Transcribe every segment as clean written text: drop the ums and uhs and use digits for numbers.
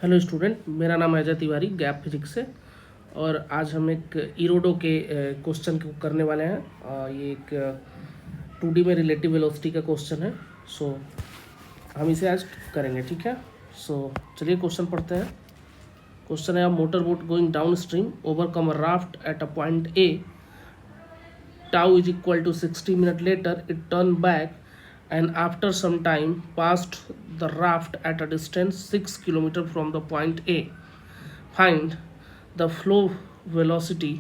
Hello student, मेरा नाम है अजय तिवारी, गैप फिजिक्स से। और आज हम एक इरोडो के क्वेश्चन को करने वाले हैं। ये एक 2D में रिलेटिव वेलोसिटी का क्वेश्चन है। सो हम इसे आज करेंगे, ठीक है। सो चलिए क्वेश्चन पढ़ते हैं। क्वेश्चन है, motor boat going down stream overcome a raft at a point A, tau is equal to 60 minute later it turn back and after some time passed the raft at a distance 6 km from the point A. Find the flow velocity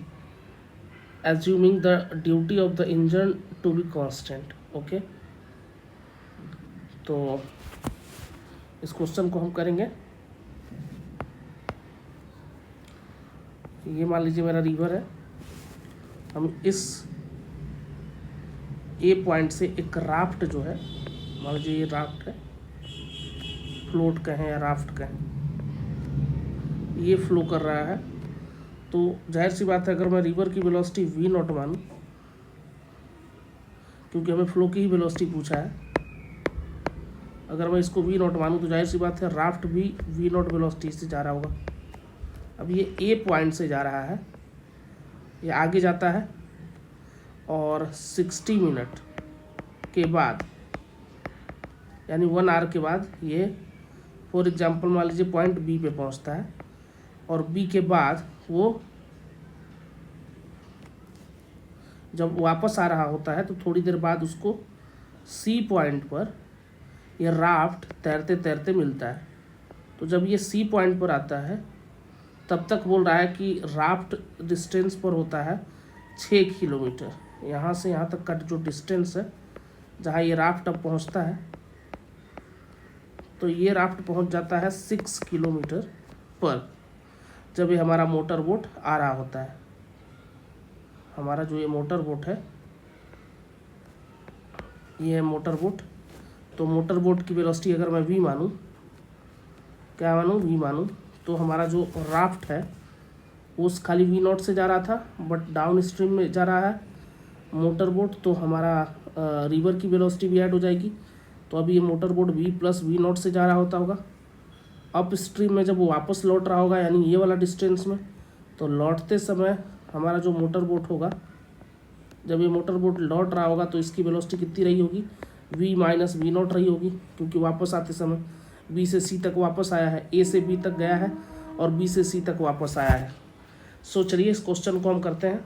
assuming the duty of the engine to be constant. Okay, तो इस question को हम करेंगे। ये मान लीजिए मेरा river है। हम इस ए पॉइंट से एक राफ्ट जो है, मान लीजिए ये राफ्ट है, फ्लोट कहें या राफ्ट कहें, ये फ्लो कर रहा है। तो जाहिर सी बात है, अगर मैं रिवर की वेलोसिटी वी नॉट मानूं, क्योंकि हमें फ्लो की ही वेलोसिटी पूछा है, अगर मैं इसको वी नॉट मानूं तो जाहिर सी बात है राफ्ट भी वी नॉट वेलोसिटी से जा रहा होगा। अब ये ए पॉइंट से जा रहा है, ये आगे जाता है और 60 मिनट के बाद यानी 1 आवर के बाद ये फॉर एग्जांपल मान लीजिए पॉइंट बी पे पहुंचता है। और बी के बाद वो जब वापस आ रहा होता है तो थोड़ी देर बाद उसको सी पॉइंट पर ये राफ्ट तैरते तैरते मिलता है। तो जब ये सी पॉइंट पर आता है तब तक बोल रहा है कि राफ्ट डिस्टेंस पर होता है 6 किलोमीटर। यहाँ से यहाँ तक का जो डिस्टेंस है, जहाँ ये राफ्ट अब पहुँचता है, तो ये राफ्ट पहुँच जाता है 6 किलोमीटर पर, जब ये हमारा मोटर बोट आ रहा होता है। हमारा जो ये मोटर बोट है, ये है मोटर बोट। तो मोटर बोट की वेलोसिटी अगर मैं वी मानूँ, क्या मानूँ, वी मानूँ, तो हमारा जो राफ्ट है वो खाली वी नॉट से जा रहा था, बट डाउन स्ट्रीम में जा रहा है मोटर बोट, तो हमारा रिवर की वेलोसिटी भी ऐड हो जाएगी। तो अभी ये motor boat v plus v naught से जा रहा होता होगा। अप स्ट्रीम में जब वो वापस लौट रहा होगा, यानी ये वाला डिस्टेंस में, तो लौटते समय हमारा जो मोटर बोट होगा, जब ये मोटर बोट लौट रहा होगा तो इसकी वेलोसिटी कितनी रही होगी, वी माइनस वी नॉट रही होगी, क्योंकि वापस आते समय बी से सी तक वापस आया है, ए से बी तक गया है और बी से सी तक वापस आया है। सो चलिए इस क्वेश्चन को हम करते हैं।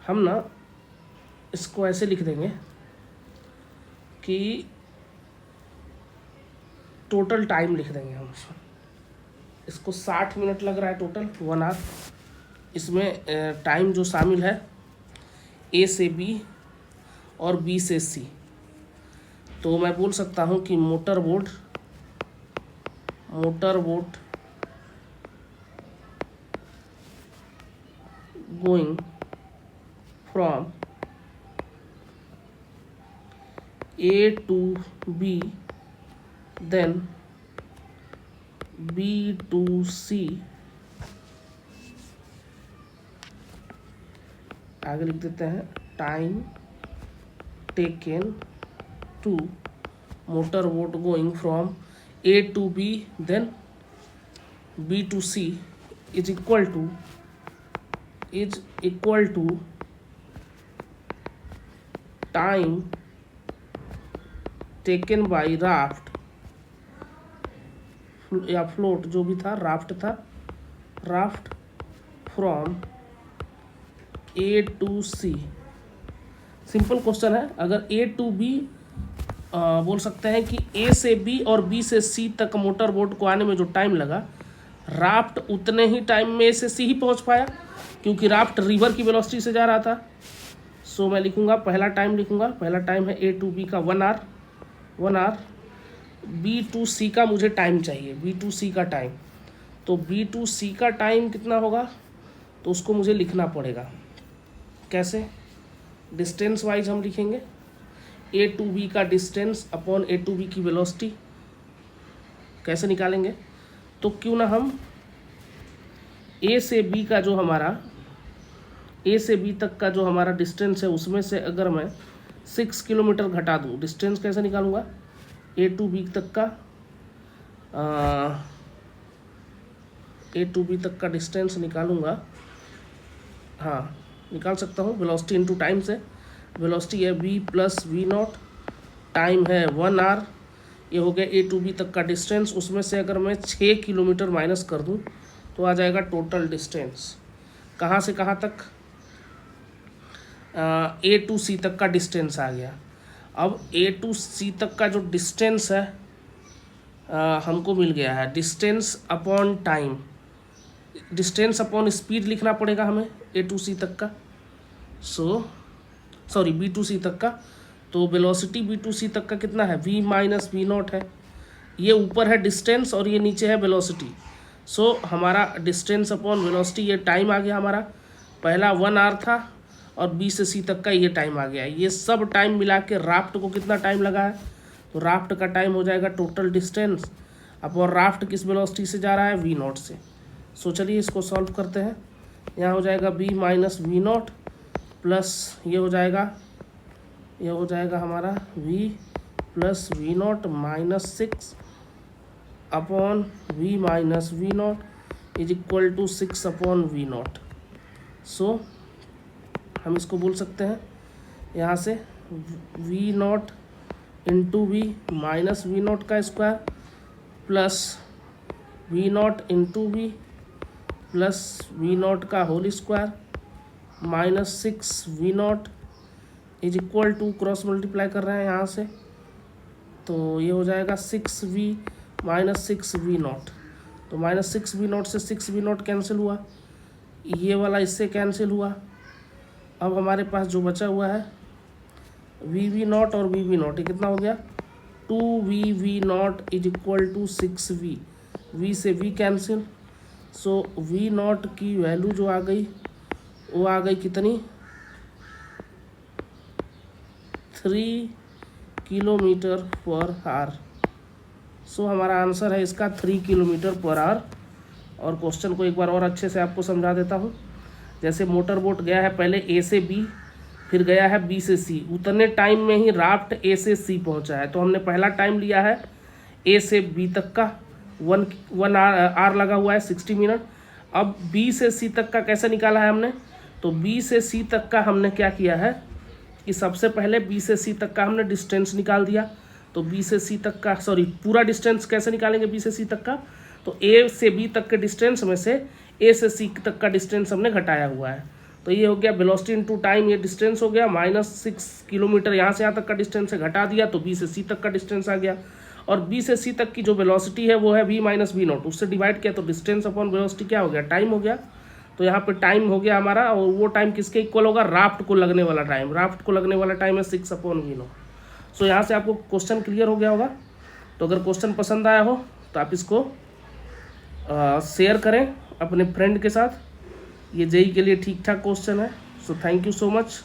हम ना इसको ऐसे लिख देंगे कि टोटल टाइम लिख देंगे हम इसको 60 मिनट लग रहा है टोटल, 1 आवर। इसमें टाइम जो शामिल है ए से बी और बी से सी। तो मैं बोल सकता हूँ कि motor boat going from A to B then B to C, आगे लिख देते हैं time taken to motor boat going from A to B then B to C is equal to time taken by raft या float, जो भी था, raft था, raft from A to C. Simple question है। अगर ए टू बी बोल सकते हैं कि ए से बी और बी से सी तक मोटर बोट को आने में जो टाइम लगा, राफ्ट उतने ही टाइम में ए से सी ही पहुंच पाया, क्योंकि राफ्ट रिवर की वेलोसिटी से जा रहा था। सो मैं लिखूंगा, पहला टाइम लिखूंगा, पहला टाइम है ए टू बी का 1 आवर। बी टू सी का मुझे टाइम चाहिए, बी टू सी का टाइम। तो बी टू सी का टाइम कितना होगा, तो उसको मुझे लिखना पड़ेगा। कैसे? डिस्टेंस वाइज हम लिखेंगे ए टू बी का distance upon A to B की वेलोसिटी। कैसे निकालेंगे? तो क्यों ना हम ए से बी का जो हमारा ए से बी तक का जो हमारा डिस्टेंस है, उसमें से अगर मैं 6 किलोमीटर घटा दूँ, डिस्टेंस कैसे निकालूंगा, ए टू बी तक का ए टू बी तक का डिस्टेंस निकालूंगा, हाँ निकाल सकता हूँ वेलोसिटी इनटू टाइम से। वेलोसिटी है v plus v naught, time है 1 आवर, ये हो गया ए टू बी तक का डिस्टेंस। उसमें से अगर मैं 6 किलोमीटर माइनस कर दूँ तो आ जाएगा टोटल डिस्टेंस। कहाँ से कहाँ तक? ए टू सी तक का डिस्टेंस आ गया। अब ए टू सी तक का जो डिस्टेंस है हमको मिल गया है distance upon time, distance upon speed लिखना पड़ेगा हमें ए टू सी तक का, सॉरी बी टू सी तक का। तो वेलोसिटी बी टू सी तक का कितना है? v माइनस वी नॉट है। ये ऊपर है डिस्टेंस और ये नीचे है वेलोसिटी। हमारा डिस्टेंस अपॉन वेलोसिटी, ये टाइम आ गया हमारा। पहला 1 आवर था और बी से सी तक का ये टाइम आ गया। ये सब टाइम मिला के राफ्ट को कितना टाइम लगा है? तो राफ्ट का टाइम हो जाएगा टोटल डिस्टेंस अपॉन राफ्ट किस वेलोसिटी से जा रहा है? वी नॉट से। चलिए इसको सॉल्व करते हैं। यहाँ हो जाएगा v minus v naught plus ये हो जाएगा हमारा v plus v naught minus 6 upon v minus v naught is equal to 6 upon v naught. हम इसको बोल सकते हैं यहाँ से v naught into v minus v naught का square plus v naught into v plus v naught का whole square minus 6 v naught is equal to, cross multiply कर रहे हैं यहाँ से, तो ये हो जाएगा 6v माइनस 6v नॉट। तो माइनस 6v नॉट से 6v नॉट कैंसिल हुआ, ये वाला इससे कैंसिल हुआ। अब हमारे पास जो बचा हुआ है वी नॉट और वी नॉट, ये कितना हो गया? 2v naught is equal to 6v, v से v कैंसिल। वी नॉट की वैल्यू जो आ गई वो आ गई कितनी? 3 किलोमीटर पर आवर। हमारा आंसर है इसका 3 किलोमीटर पर आवर। और क्वेश्चन को एक बार और अच्छे से आपको समझा देता हूँ। जैसे मोटर बोट गया है पहले ए से बी, फिर गया है बी से सी, उतने टाइम में ही राफ्ट ए से सी पहुँचा है। तो हमने पहला टाइम लिया है ए से बी तक का, 1 आवर लगा हुआ है 60 मिनट। अब बी से सी तक का कैसे निकाला है हमने? तो बी से सी तक का हमने क्या किया है कि सबसे पहले बी से सी तक का हमने डिस्टेंस निकाल दिया। तो बी से सी तक का, सॉरी पूरा डिस्टेंस कैसे निकालेंगे बी से सी तक का? तो ए से बी तक के डिस्टेंस में से ए से सी तक का डिस्टेंस हमने घटाया हुआ है। तो ये हो गया वेलोसिटी इनटू टाइम, ये डिस्टेंस हो गया माइनस 6 किलोमीटर। यहाँ से यहाँ तक का डिस्टेंस से घटा दिया तो बी से सी तक का डिस्टेंस आ गया। और बी से सी तक की जो वेलोसिटी है वो है v माइनस वी नॉट, उससे डिवाइड किया तो डिस्टेंस अपॉन वेलोसिटी क्या हो गया? टाइम हो गया। तो यहाँ पे टाइम हो गया हमारा, और वो टाइम किसके इक्वल होगा? राफ्ट को लगने वाला टाइम। राफ्ट को लगने वाला टाइम है 6 अपॉन वी नॉट। यहाँ से आपको क्वेश्चन क्लियर हो गया होगा। तो अगर क्वेश्चन पसंद आया हो तो आप इसको शेयर करें अपने फ्रेंड के साथ। ये जेई के लिए ठीक ठाक क्वेश्चन है। Thank you so much.